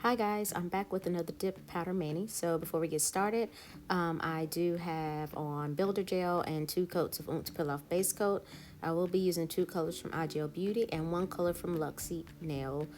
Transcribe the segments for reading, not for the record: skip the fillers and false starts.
Hi guys, I'm back with another dip powder mani. So before we get started, I do have on builder gel and 2 coats of Oomph Peel Off base coat. I will be using 2 colors from IGel Beauty and 1 color from Luxie Nail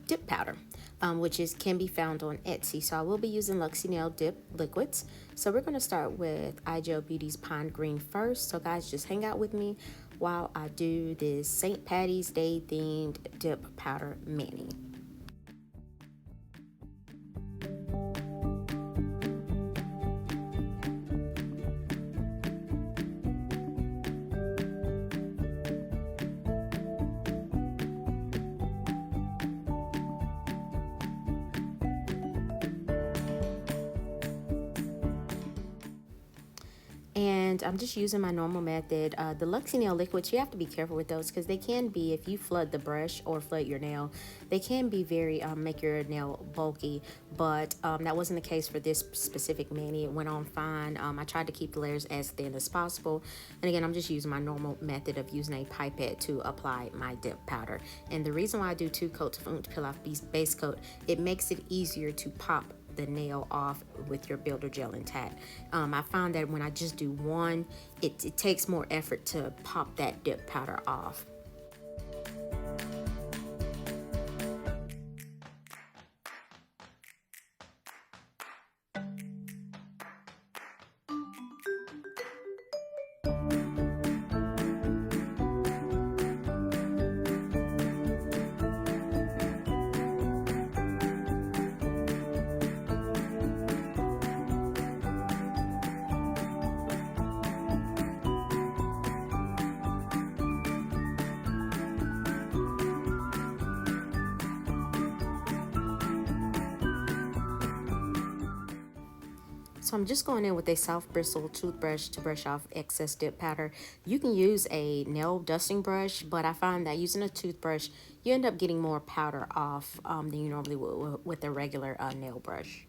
dip powder, which can be found on Etsy. So I will be using Luxie Nail dip liquids. So we're going to start with IGel Beauty's Pine Green first. So guys, just hang out with me while I do this St. Patty's Day themed dip powder mani. And I'm just using my normal method. The Luxie Nail liquids, you have to be careful with those because they can be, if you flood the brush or flood your nail, they can be very, make your nail bulky. But that wasn't the case for this specific mani. It went on fine. I tried to keep the layers as thin as possible. And again, I'm just using my normal method of using a pipette to apply my dip powder. And the reason why I do 2 coats of Oomph Peel Off base coat, it makes it easier to pop the nail off with your builder gel intact. I found that when I just do one, it takes more effort to pop that dip powder off. So I'm just going in with a soft bristle toothbrush to brush off excess dip powder. You can use a nail dusting brush, but I find that using a toothbrush, you end up getting more powder off than you normally would with a regular nail brush.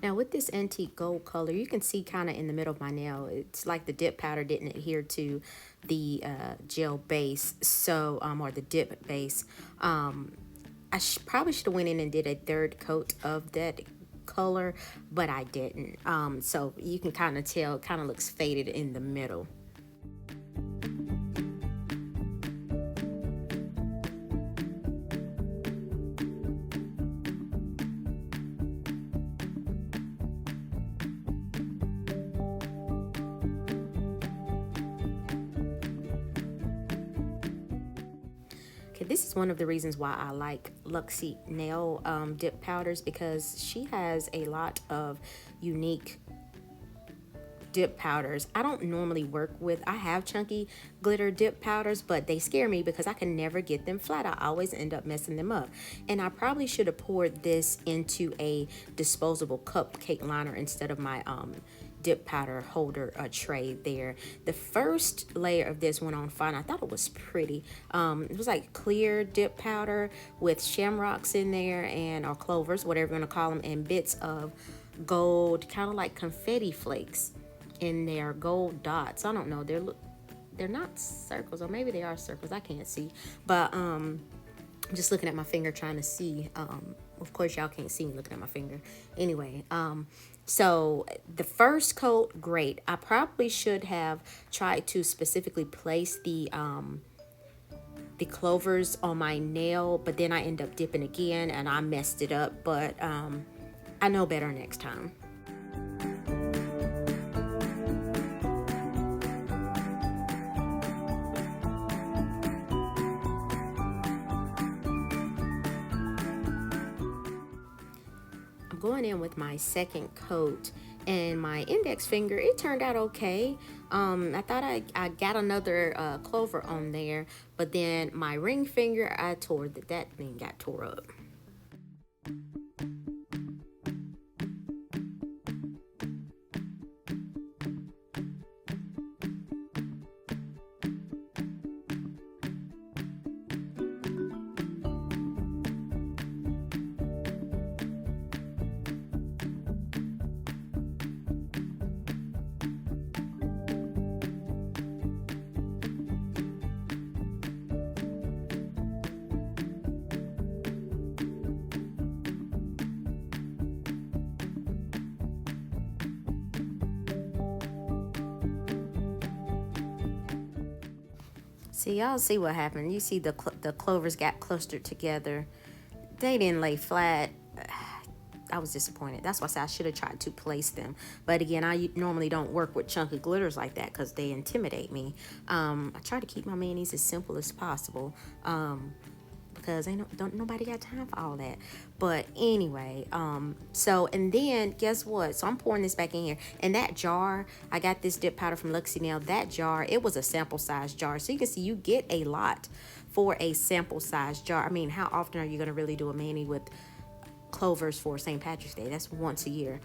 Now with this antique gold color, you can see kind of in the middle of my nail, it's like the dip powder didn't adhere to the gel base, so or the dip base. I probably should have went in and did a 3rd coat of that color, but I didn't. So you can kind of tell, it kind of looks faded in the middle. this is one of the reasons why I like Luxie Nail dip powders, because she has a lot of unique dip powders. I don't normally work with, I have chunky glitter dip powders, but they scare me because I can never get them flat. I always end up messing them up. And I probably should have poured this into a disposable cupcake liner instead of my dip powder holder tray there. The first layer of this went on fine. I thought it was pretty. It was like clear dip powder with shamrocks in there, and or clovers, whatever you want to call them, and bits of gold, kind of like confetti flakes in there, gold dots. I don't know, they're not circles, or maybe they are circles, I can't see, but I'm just looking at my finger trying to see. Of course y'all can't see me looking at my finger. Anyway, so the first coat, great. I probably should have tried to specifically place the clovers on my nail, but then I end up dipping again and I messed it up, but I know better next time. Going in with my second coat, and my index finger, it turned out okay. I thought I got another clover on there, but then my ring finger, I tore that thing got tore up. See, y'all see what happened. You see the clovers got clustered together. They didn't lay flat. I was disappointed. That's why I said I should have tried to place them. But again, I normally don't work with chunky glitters like that because they intimidate me. I try to keep my manis as simple as possible. Because don't nobody got time for all that. But anyway, so, and then guess what? So I'm pouring this back in here, and that jar, I got this dip powder from Luxie Nail. That jar, it was a sample size jar, so you can see you get a lot for a sample size jar. I mean, how often are you going to really do a mani with clovers for St. Patrick's Day? That's once a year.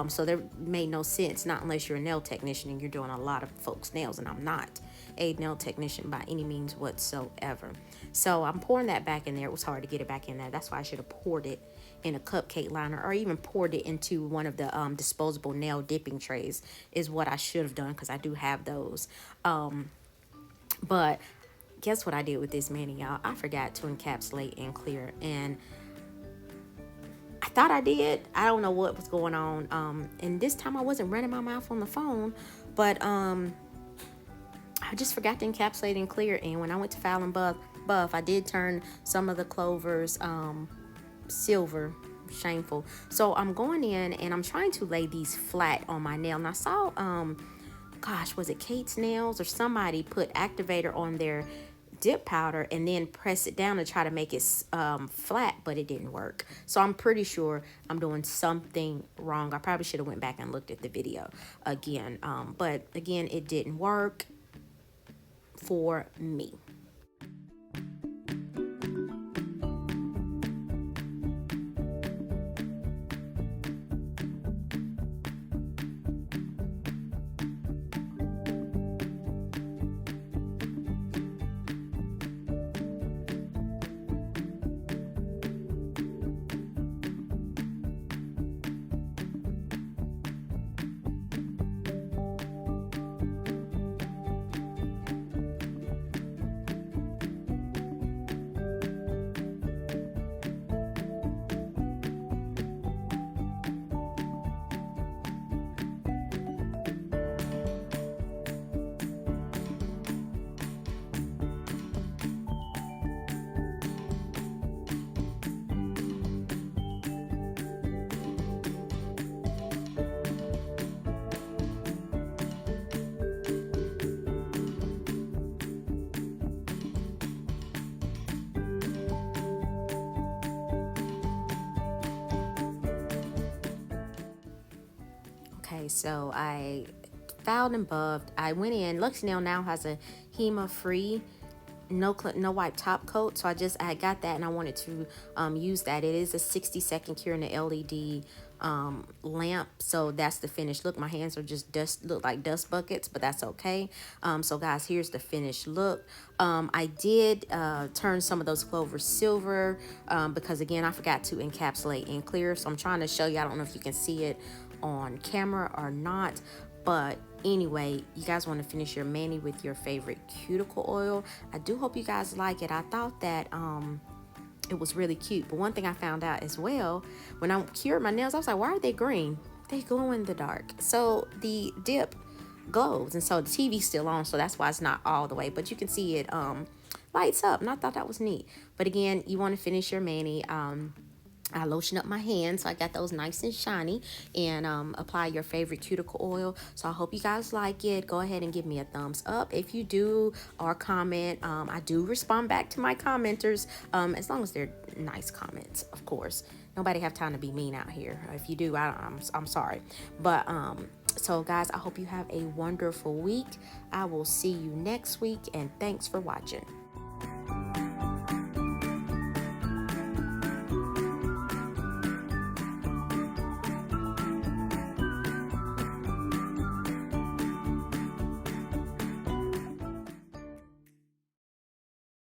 So there made no sense, not unless you're a nail technician and you're doing a lot of folks' nails, and I'm not a nail technician by any means whatsoever. So I'm pouring that back in there. It was hard to get it back in there. That's why I should have poured it in a cupcake liner, or even poured it into one of the disposable nail dipping trays is what I should have done, because I do have those. But guess what I did with this mani, y'all? I forgot to encapsulate and clear, and I thought I did. I don't know what was going on. And this time I wasn't running my mouth on the phone, but I just forgot to encapsulate and clear. And when I went to file and buff, I did turn some of the clovers silver. Shameful. So I'm going in and I'm trying to lay these flat on my nail. And I saw, gosh, was it Kate's Nails or somebody put activator on their dip powder and then press it down to try to make it flat, but it didn't work. So I'm pretty sure I'm doing something wrong. I probably should have went back and looked at the video again. But again, it didn't work for me. guys. So I fouled and buffed. I went in. Luxie Nail now has a HEMA free no wipe top coat, so I got that and I wanted to use that. It is a 60-second cure in the LED lamp, so that's the finished look. My hands are just look like dust buckets, but that's okay. So guys, here's the finished look. I did turn some of those clovers silver because again I forgot to encapsulate in clear, so I'm trying to show you. I don't know if you can see it on camera or not, but anyway, you guys want to finish your mani with your favorite cuticle oil. I do hope you guys like it. I thought that it was really cute, but one thing I found out as well, when I cured my nails, I was like, why are they green? They glow in the dark. So the dip glows, and so the TV's still on, so that's why it's not all the way, but you can see it lights up, and I thought that was neat. But again, you want to finish your mani. I lotion up my hands so I got those nice and shiny, and apply your favorite cuticle oil. So I hope you guys like it. Go ahead and give me a thumbs up if you do, or comment. I do respond back to my commenters, as long as they're nice comments, of course. Nobody have time to be mean out here. If you do, I'm sorry. But so guys, I hope you have a wonderful week. I will see you next week, and thanks for watching.